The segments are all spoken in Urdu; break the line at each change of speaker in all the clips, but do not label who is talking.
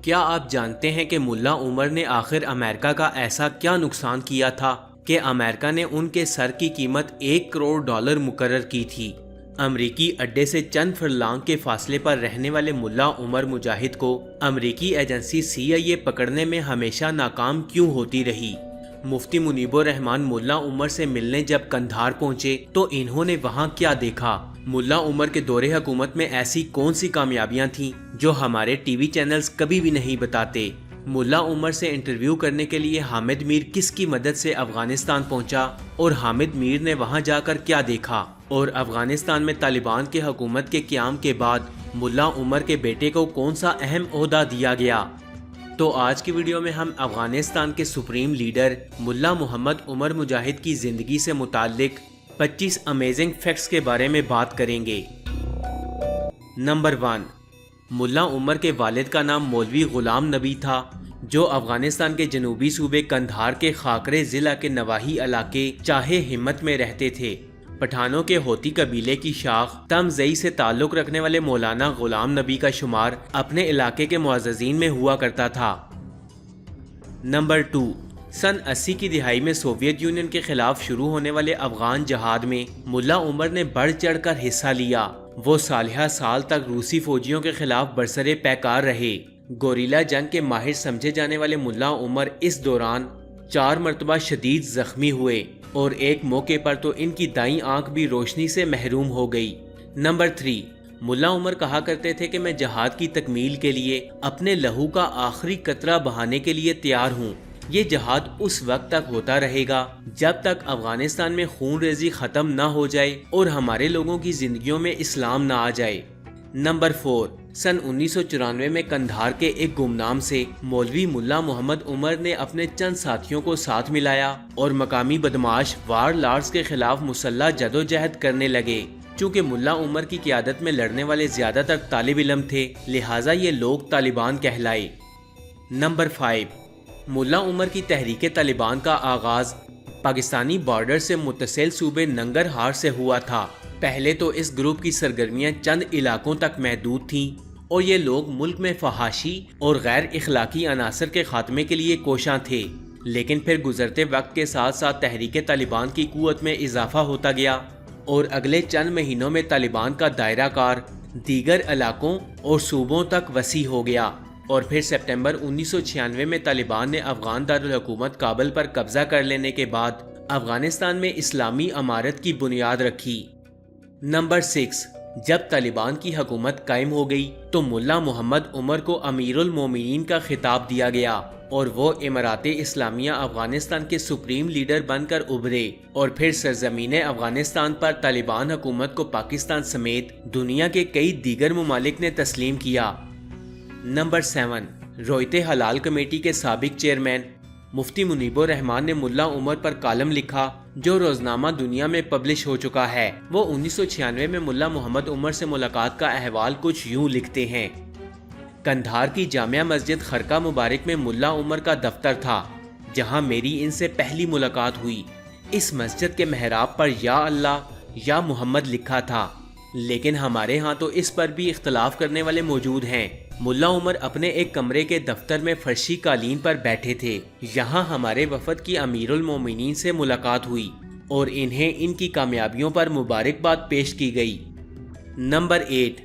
کیا آپ جانتے ہیں کہ ملا عمر نے آخر امریکہ کا ایسا کیا نقصان کیا تھا کہ امریکہ نے ان کے سر کی قیمت $1 کروڑ مقرر کی تھی؟ امریکی اڈے سے چند فرلانگ کے فاصلے پر رہنے والے ملا عمر مجاہد کو امریکی ایجنسی CIA پکڑنے میں ہمیشہ ناکام کیوں ہوتی رہی؟ مفتی منیب الرحمان ملا عمر سے ملنے جب قندھار پہنچے تو انہوں نے وہاں کیا دیکھا؟ ملا عمر کے دور حکومت میں ایسی کون سی کامیابیاں تھیں جو ہمارے ٹی وی چینلز کبھی بھی نہیں بتاتے؟ ملا عمر سے انٹرویو کرنے کے لیے حامد میر کس کی مدد سے افغانستان پہنچا اور حامد میر نے وہاں جا کر کیا دیکھا؟ اور افغانستان میں طالبان کے حکومت کے قیام کے بعد ملا عمر کے بیٹے کو کون سا اہم عہدہ دیا گیا؟ تو آج کی ویڈیو میں ہم افغانستان کے سپریم لیڈر ملا محمد عمر مجاہد کی زندگی سے متعلق 25 امیزنگ فیکٹس کے بارے میں بات کریں گے۔ نمبر 1، ملا عمر کے والد کا نام مولوی غلام نبی تھا، جو افغانستان کے جنوبی صوبے قندھار کے خاکرے ضلع کے نواحی علاقے چاہے ہمت میں رہتے تھے۔ پٹھانوں کے ہوتی قبیلے کی شاخ تمزئی سے تعلق رکھنے والے مولانا غلام نبی کا شمار اپنے علاقے کے معززین میں ہوا کرتا تھا۔ نمبر 2، سن 80 کی دہائی میں سوویت یونین کے خلاف شروع ہونے والے افغان جہاد میں ملا عمر نے بڑھ چڑھ کر حصہ لیا۔ وہ سالہ سال تک روسی فوجیوں کے خلاف برسر پیکار رہے۔ گوریلا جنگ کے ماہر سمجھے جانے والے ملا عمر اس دوران 4 مرتبہ شدید زخمی ہوئے اور ایک موقع پر تو ان کی دائیں آنکھ بھی روشنی سے محروم ہو گئی۔ نمبر 3، ملا عمر کہا کرتے تھے کہ میں جہاد کی تکمیل کے لیے اپنے لہو کا آخری قطرہ بہانے کے لیے تیار ہوں۔ یہ جہاد اس وقت تک ہوتا رہے گا جب تک افغانستان میں خون ریزی ختم نہ ہو جائے اور ہمارے لوگوں کی زندگیوں میں اسلام نہ آ جائے۔ نمبر 4، سن 1994 میں قندھار کے ایک گمنام سے مولوی ملا محمد عمر نے اپنے چند ساتھیوں کو ساتھ ملایا اور مقامی بدماش وار لارڈز کے خلاف مسلح جدوجہد کرنے لگے۔ چونکہ ملا عمر کی قیادت میں لڑنے والے زیادہ تر طالب علم تھے، لہٰذا یہ لوگ طالبان کہلائے۔ نمبر 5، ملا عمر کی تحریک طالبان کا آغاز پاکستانی بارڈر سے متصل صوبے ننگرہار سے ہوا تھا۔ پہلے تو اس گروپ کی سرگرمیاں چند علاقوں تک محدود تھیں اور یہ لوگ ملک میں فحاشی اور غیر اخلاقی عناصر کے خاتمے کے لیے کوشاں تھے، لیکن پھر گزرتے وقت کے ساتھ ساتھ تحریک طالبان کی قوت میں اضافہ ہوتا گیا اور اگلے چند مہینوں میں طالبان کا دائرہ کار دیگر علاقوں اور صوبوں تک وسیع ہو گیا اور پھر سپٹمبر 1996 میں طالبان نے افغان دارالحکومت کابل پر قبضہ کر لینے کے بعد افغانستان میں اسلامی امارت کی بنیاد رکھی۔ نمبر 6، جب طالبان کی حکومت قائم ہو گئی تو ملا محمد عمر کو امیر المومنین کا خطاب دیا گیا اور وہ امارات اسلامیہ افغانستان کے سپریم لیڈر بن کر ابھرے اور پھر سرزمین افغانستان پر طالبان حکومت کو پاکستان سمیت دنیا کے کئی دیگر ممالک نے تسلیم کیا۔ نمبر 7، رویت حلال کمیٹی کے سابق چیئرمین مفتی منیب الرحمان نے ملا عمر پر کالم لکھا جو روزنامہ دنیا میں پبلش ہو چکا ہے۔ وہ 1996 میں ملا محمد عمر سے ملاقات کا احوال کچھ یوں لکھتے ہیں: قندھار کی جامع مسجد خرقہ مبارک میں ملا عمر کا دفتر تھا جہاں میری ان سے پہلی ملاقات ہوئی۔ اس مسجد کے محراب پر یا اللہ یا محمد لکھا تھا، لیکن ہمارے ہاں تو اس پر بھی اختلاف کرنے والے موجود ہیں۔ ملا عمر اپنے ایک کمرے کے دفتر میں فرشی قالین پر بیٹھے تھے۔ یہاں ہمارے وفد کی امیر المومنین سے ملاقات ہوئی اور انہیں ان کی کامیابیوں پر مبارکباد پیش کی گئی۔ نمبر 8،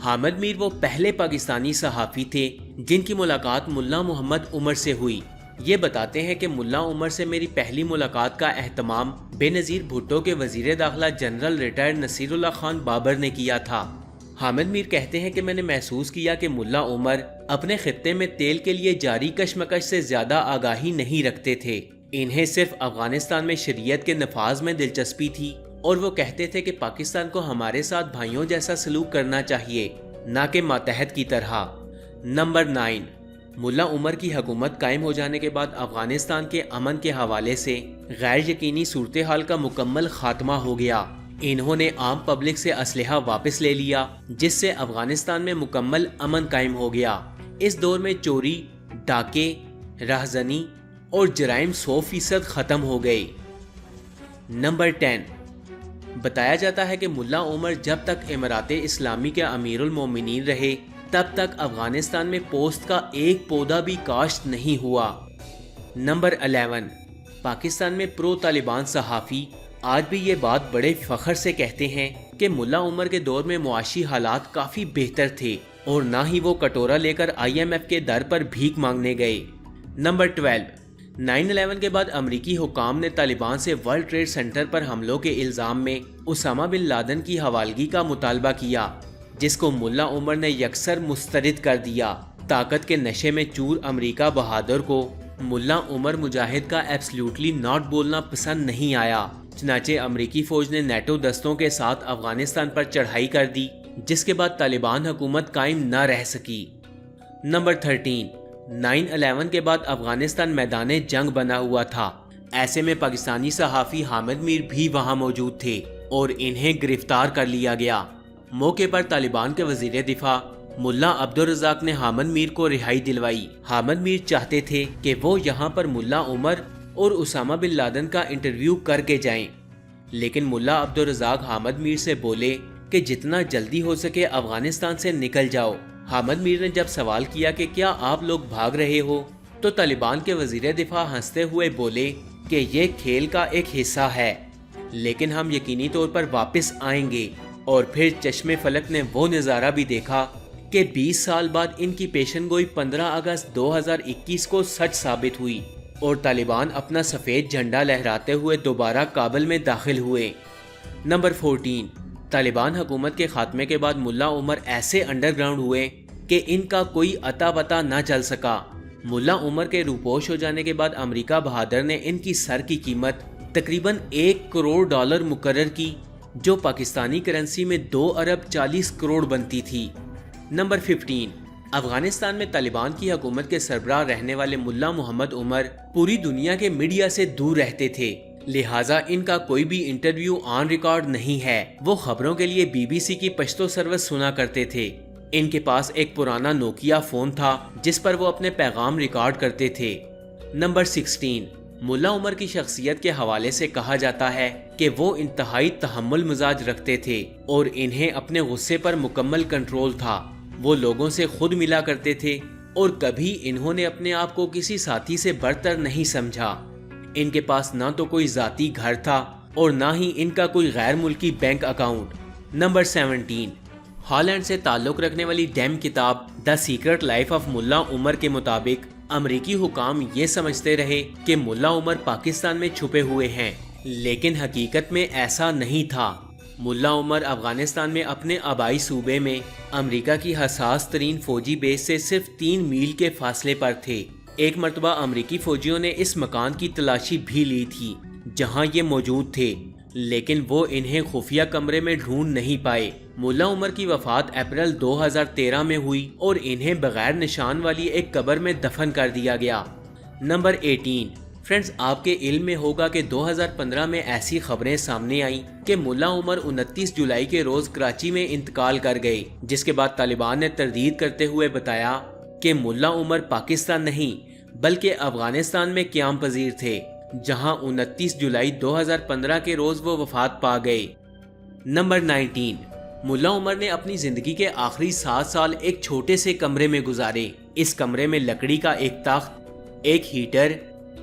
حامد میر وہ پہلے پاکستانی صحافی تھے جن کی ملاقات ملا محمد عمر سے ہوئی۔ یہ بتاتے ہیں کہ ملا عمر سے میری پہلی ملاقات کا اہتمام بے نظیر بھٹو کے وزیر داخلہ جنرل ریٹائر نصیر اللہ خان بابر نے کیا تھا۔ حامد میر کہتے ہیں کہ میں نے محسوس کیا کہ ملا عمر اپنے خطے میں تیل کے لیے جاری کشمکش سے زیادہ آگاہی نہیں رکھتے تھے۔ انہیں صرف افغانستان میں شریعت کے نفاذ میں دلچسپی تھی اور وہ کہتے تھے کہ پاکستان کو ہمارے ساتھ بھائیوں جیسا سلوک کرنا چاہیے، نہ کہ ماتحت کی طرح۔ نمبر 9، ملا عمر کی حکومت قائم ہو جانے کے بعد افغانستان کے امن کے حوالے سے غیر یقینی صورتحال کا مکمل خاتمہ ہو گیا۔ انہوں نے عام پبلک سے اسلحہ واپس لے لیا جس سے افغانستان میں مکمل امن قائم ہو گیا۔ اس دور میں چوری، ڈاکے، رہزنی اور جرائم 100% ختم ہو گئے۔ نمبر 10، بتایا جاتا ہے کہ ملا عمر جب تک امارات اسلامی کے امیر المومنین رہے تب تک افغانستان میں پوست کا ایک پودا بھی کاشت نہیں ہوا۔ نمبر 11، پاکستان میں پرو طالبان صحافی آج بھی یہ بات بڑے فخر سے کہتے ہیں کہ ملا عمر کے دور میں معاشی حالات کافی بہتر تھے اور نہ ہی وہ کٹورا لے کر IMF کے در پر بھیک مانگنے گئے۔ نمبر 12، 9/11 کے بعد امریکی حکام نے طالبان سے ورلڈ ٹریڈ سینٹر پر حملوں کے الزام میں اسامہ بن لادن کی حوالگی کا مطالبہ کیا، جس کو ملا عمر نے یکسر مسترد کر دیا۔ طاقت کے نشے میں چور امریکہ بہادر کو ملا عمر مجاہد کا ایبسلیوٹلی ناٹ بولنا پسند نہیں آیا، چنانچہ امریکی فوج نے نیٹو دستوں کے ساتھ افغانستان پر چڑھائی کر دی، جس کے بعد طالبان حکومت قائم نہ رہ سکی۔ نمبر 13، 9/11 کے بعد افغانستان میدان جنگ بنا ہوا تھا، ایسے میں پاکستانی صحافی حامد میر بھی وہاں موجود تھے اور انہیں گرفتار کر لیا گیا۔ موقع پر طالبان کے وزیر دفاع ملا عبدالرزاق نے حامد میر کو رہائی دلوائی۔ حامد میر چاہتے تھے کہ وہ یہاں پر ملا عمر اور اسامہ بن لادن کا انٹرویو کر کے جائیں، لیکن ملا عبدالرزاق حامد میر سے بولے کہ جتنا جلدی ہو سکے افغانستان سے نکل جاؤ۔ حامد میر نے جب سوال کیا کہ کیا آپ لوگ بھاگ رہے ہو، تو طالبان کے وزیر دفاع ہنستے ہوئے بولے کہ یہ کھیل کا ایک حصہ ہے، لیکن ہم یقینی طور پر واپس آئیں گے۔ اور پھر چشم فلک نے وہ نظارہ بھی دیکھا کہ 20 سال بعد ان کی پیشن گوئی 15 اگست 2021 کو سچ ثابت ہوئی اور طالبان اپنا سفید جھنڈا لہراتے ہوئے دوبارہ کابل میں داخل ہوئے۔ نمبر 14، طالبان حکومت کے خاتمے کے بعد ملا عمر ایسے انڈر گراؤنڈ ہوئے کہ ان کا کوئی اتا پتا نہ چل سکا۔ ملا عمر کے روپوش ہو جانے کے بعد امریکہ بہادر نے ان کی سر کی قیمت تقریباً $1 کروڑ مقرر کی، جو پاکستانی کرنسی میں 2 ارب 40 کروڑ بنتی تھی۔ نمبر 15، افغانستان میں طالبان کی حکومت کے سربراہ رہنے والے ملا محمد عمر پوری دنیا کے میڈیا سے دور رہتے تھے، لہٰذا ان کا کوئی بھی انٹرویو آن ریکارڈ نہیں ہے۔ وہ خبروں کے لیے BBC کی پشتو سروس سنا کرتے تھے۔ ان کے پاس ایک پرانا نوکیا فون تھا جس پر وہ اپنے پیغام ریکارڈ کرتے تھے۔ نمبر 16، ملا عمر کی شخصیت کے حوالے سے کہا جاتا ہے کہ وہ انتہائی تحمل مزاج رکھتے تھے اور انہیں اپنے غصے پر مکمل کنٹرول تھا۔ وہ لوگوں سے خود ملا کرتے تھے اور کبھی انہوں نے اپنے آپ کو کسی ساتھی سے برتر نہیں سمجھا۔ ان کے پاس نہ تو کوئی ذاتی گھر تھا اور نہ ہی ان کا کوئی غیر ملکی بینک اکاؤنٹ۔ نمبر 17، ہالینڈ سے تعلق رکھنے والی ڈیم کتاب دا سیکرٹ لائف آف ملا عمر کے مطابق امریکی حکام یہ سمجھتے رہے کہ ملا عمر پاکستان میں چھپے ہوئے ہیں، لیکن حقیقت میں ایسا نہیں تھا۔ ملا عمر افغانستان میں اپنے آبائی صوبے میں امریکہ کی حساس ترین فوجی بیس سے صرف 3 میل کے فاصلے پر تھے۔ ایک مرتبہ امریکی فوجیوں نے اس مکان کی تلاشی بھی لی تھی جہاں یہ موجود تھے، لیکن وہ انہیں خفیہ کمرے میں ڈھونڈ نہیں پائے۔ ملا عمر کی وفات اپریل 2013 میں ہوئی اور انہیں بغیر نشان والی ایک قبر میں دفن کر دیا گیا۔ نمبر 18، فرینڈز، آپ کے علم میں ہوگا کہ 2015 میں ایسی خبریں سامنے آئیں کہ ملا عمر 29 جولائی کے روز کراچی میں انتقال کر گئے، جس کے بعد طالبان نے تردید کرتے ہوئے بتایا کہ ملا عمر پاکستان نہیں بلکہ افغانستان میں قیام پذیر تھے، جہاں 29 جولائی 2015 کے روز وہ وفات پا گئے۔ نمبر 19، ملا عمر نے اپنی زندگی کے آخری 7 سال ایک چھوٹے سے کمرے میں گزارے۔ اس کمرے میں لکڑی کا ایک تخت، ایک ہیٹر،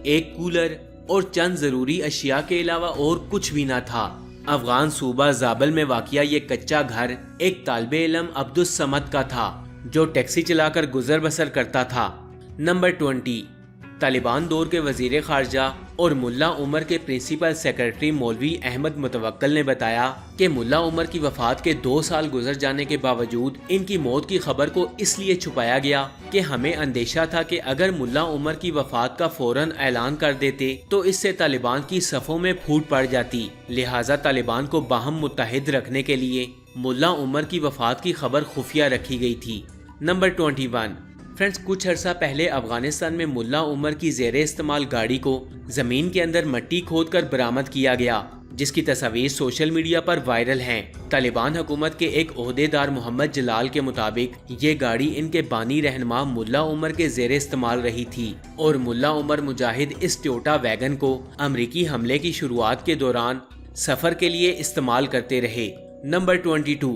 ایک کولر اور چند ضروری اشیاء کے علاوہ اور کچھ بھی نہ تھا۔ افغان صوبہ زابل میں واقع یہ کچا گھر ایک طالب علم عبدالصمد کا تھا جو ٹیکسی چلا کر گزر بسر کرتا تھا۔ نمبر 20، طالبان دور کے وزیر خارجہ اور ملا عمر کے پرنسپل سیکرٹری مولوی احمد متوکل نے بتایا کہ ملا عمر کی وفات کے 2 سال گزر جانے کے باوجود ان کی موت کی خبر کو اس لیے چھپایا گیا کہ ہمیں اندیشہ تھا کہ اگر ملا عمر کی وفات کا فوراً اعلان کر دیتے تو اس سے طالبان کی صفوں میں پھوٹ پڑ جاتی، لہٰذا طالبان کو باہم متحد رکھنے کے لیے ملا عمر کی وفات کی خبر خفیہ رکھی گئی تھی۔ نمبر 21، فرینڈز، کچھ عرصہ پہلے افغانستان میں ملا عمر کی زیر استعمال گاڑی کو زمین کے اندر مٹی کھود کر برآمد کیا گیا، جس کی تصاویر سوشل میڈیا پر وائرل ہیں۔ طالبان حکومت کے ایک عہدیدار محمد جلال کے مطابق یہ گاڑی ان کے بانی رہنما ملا عمر کے زیر استعمال رہی تھی اور ملا عمر مجاہد اس ٹویوٹا ویگن کو امریکی حملے کی شروعات کے دوران سفر کے لیے استعمال کرتے رہے۔ Number 22،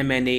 MNA